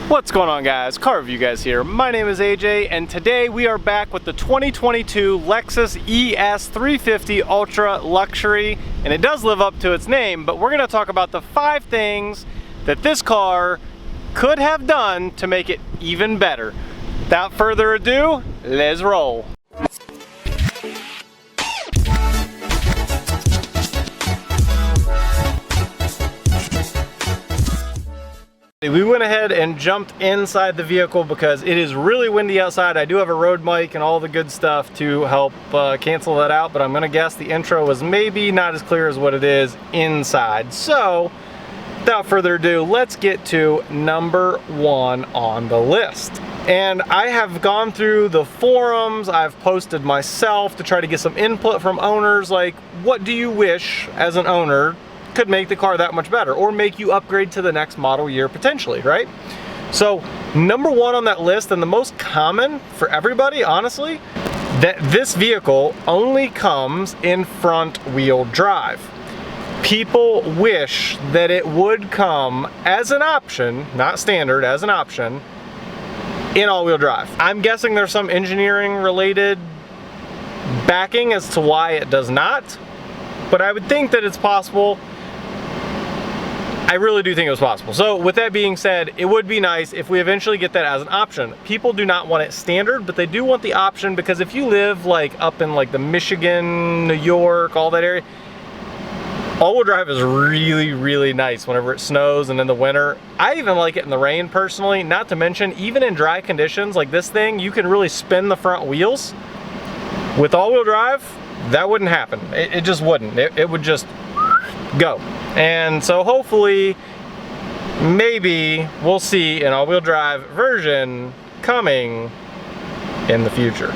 What's going on, guys? Car Review Guys here. My name is AJ, and today we are back with the 2022 Lexus ES350 Ultra Luxury, and it does live up to its name, but we're going to talk about the 5 things that this car could have done to make it even better. Without further ado, let's roll. We went ahead and jumped inside the vehicle because it is really windy outside. I do have a road mic and all the good stuff to help cancel that out, but I'm gonna guess the intro was maybe not as clear as what it is inside. So, without further ado, let's get to number 1 on the list. And I have gone through the forums, I've posted myself to try to get some input from owners, like, what do you wish as an owner could make the car that much better or make you upgrade to the next model year potentially, right? So number 1 on that list, and the most common for everybody, honestly, that this vehicle only comes in front wheel drive. People wish that it would come as an option, not standard, as an option, in all-wheel drive. I'm guessing there's some engineering related backing as to why it does not, but I would think that it's possible. I really do think it was possible. So with that being said, it would be nice if we eventually get that as an option. People do not want it standard, but they do want the option, because if you live like up in like the Michigan, New York, all that area, all-wheel drive is really, really nice whenever it snows and in the winter. I even like it in the rain personally, not to mention even in dry conditions like this thing, you can really spin the front wheels. With all-wheel drive, that wouldn't happen. It just wouldn't. It would just go. And so hopefully, maybe we'll see an all-wheel drive version coming in the future.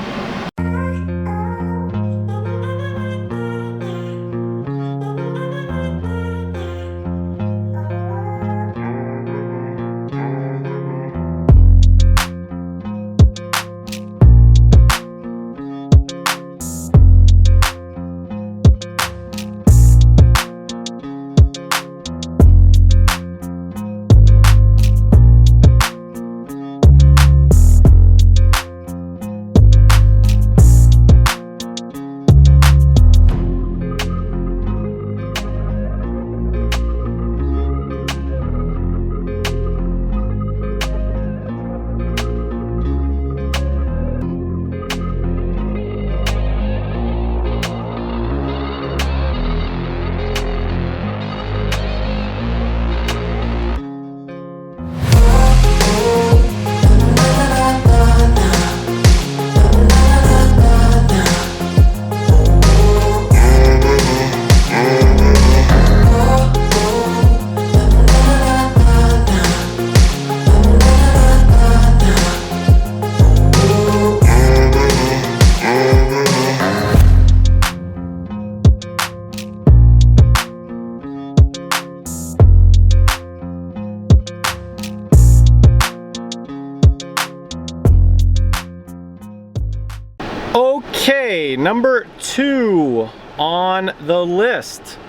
Okay, number 2 on the list,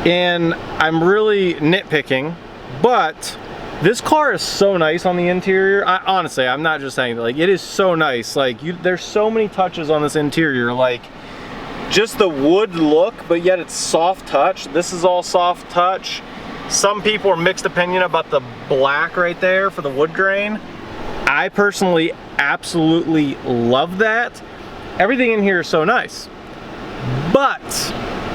and I'm really nitpicking, but this car is so nice on the interior. Honestly, I'm not just saying that, like, it is so nice. Like, there's so many touches on this interior, like just the wood look, but yet it's soft touch. This is all soft touch. Some people are mixed opinion about the black right there for the wood grain. I personally absolutely love that. Everything in here is so nice, but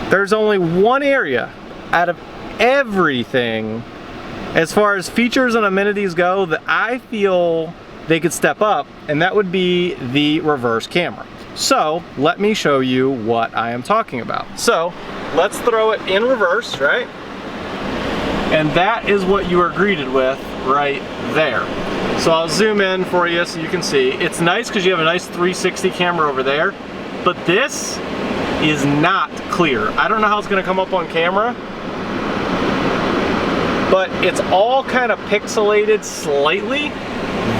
there's only one area out of everything as far as features and amenities go that I feel they could step up, and that would be the reverse camera. So let me show you what I am talking about. So let's throw it in reverse, right? And that is what you are greeted with right there. So I'll zoom in for you so you can see. It's nice because you have a nice 360 camera over there, but this is not clear. I don't know how it's gonna come up on camera, but it's all kind of pixelated slightly.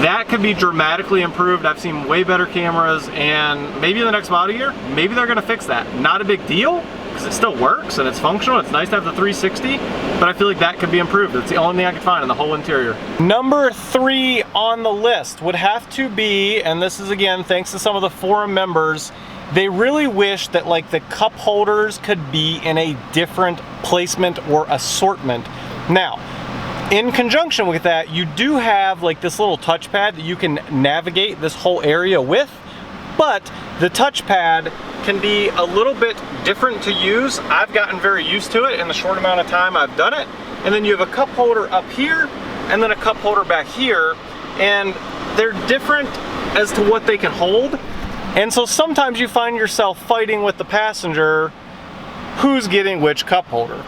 That could be dramatically improved. I've seen way better cameras, and maybe in the next model year, maybe they're gonna fix that. Not a big deal, because because it still works and it's functional. It's nice to have the 360, but I feel like that could be improved. It's the only thing I could find in the whole interior. Number 3 on the list would have to be, and this is again thanks to some of the forum members, they really wish that like the cup holders could be in a different placement or assortment. Now, in conjunction with that, you do have like this little touchpad that you can navigate this whole area with, but the touchpad can be a little bit different to use. I've gotten very used to it in the short amount of time I've done it. And then you have a cup holder up here and then a cup holder back here, and they're different as to what they can hold. And so sometimes you find yourself fighting with the passenger who's getting which cup holder.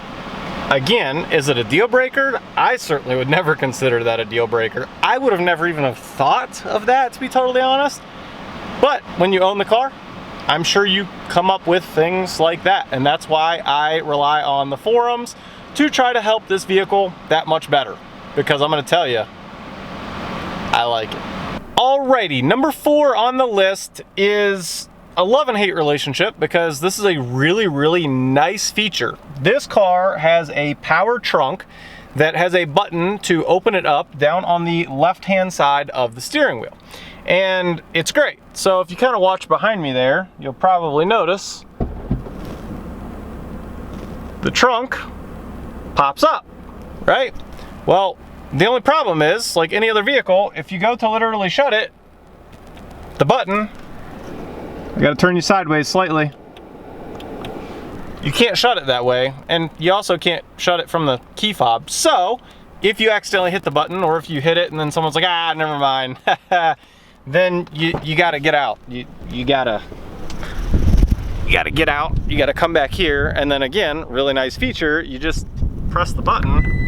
Again, is it a deal breaker? I certainly would never consider that a deal breaker. I would have never even have thought of that, to be totally honest. But when you own the car, I'm sure you come up with things like that. And that's why I rely on the forums to try to help this vehicle that much better. Because I'm gonna tell you, I like it. Alrighty, number 4 on the list is a love and hate relationship, because this is a really, really nice feature. This car has a power trunk that has a button to open it up down on the left-hand side of the steering wheel. And it's great. So if you kind of watch behind me there, you'll probably notice the trunk pops up, right? Well, the only problem is, like any other vehicle, if you go to literally shut it, the button, I gotta turn you sideways slightly. You can't shut it that way, and you also can't shut it from the key fob. So, if you accidentally hit the button, or if you hit it and then someone's like, ah, never mind, then you gotta get out. You gotta get out, you gotta come back here, and then again, really nice feature, you just press the button.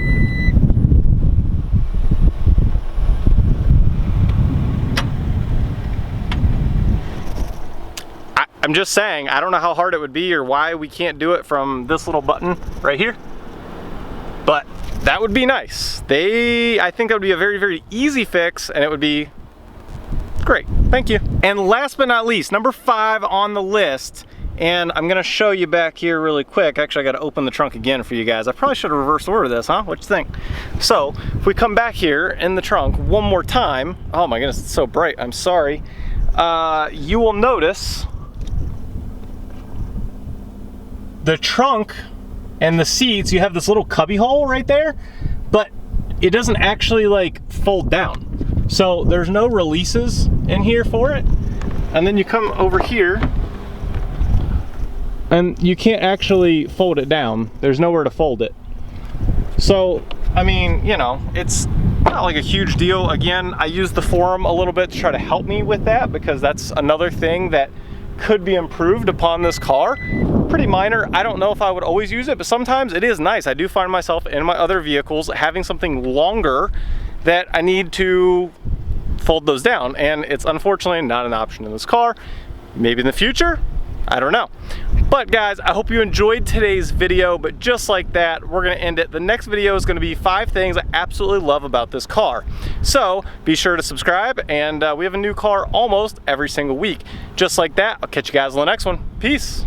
I'm just saying, I don't know how hard it would be or why we can't do it from this little button right here, but that would be nice. I think that would be a very, very easy fix, and it would be great. Thank you. And last but not least, number 5 on the list, and I'm gonna show you back here really quick. Actually, I gotta open the trunk again for you guys. I probably should have reverse ordered this, huh? What you think? So, if we come back here in the trunk one more time, oh my goodness, it's so bright, I'm sorry. You will notice the trunk and the seats, you have this little cubby hole right there, but it doesn't actually like fold down. So there's no releases in here for it. And then you come over here and you can't actually fold it down. There's nowhere to fold it. So, I mean, you know, it's not like a huge deal. Again, I use the forum a little bit to try to help me with that, because that's another thing that could be improved upon this car. Pretty minor. I don't know if I would always use it, but sometimes it is nice. I do find myself in my other vehicles having something longer that I need to fold those down, and it's unfortunately not an option in this car. Maybe in the future, I don't know. But guys, I hope you enjoyed today's video, but just like that, we're gonna end it. The next video is gonna be 5 things I absolutely love about this car. So be sure to subscribe, and we have a new car almost every single week. Just like that, I'll catch you guys on the next one. Peace.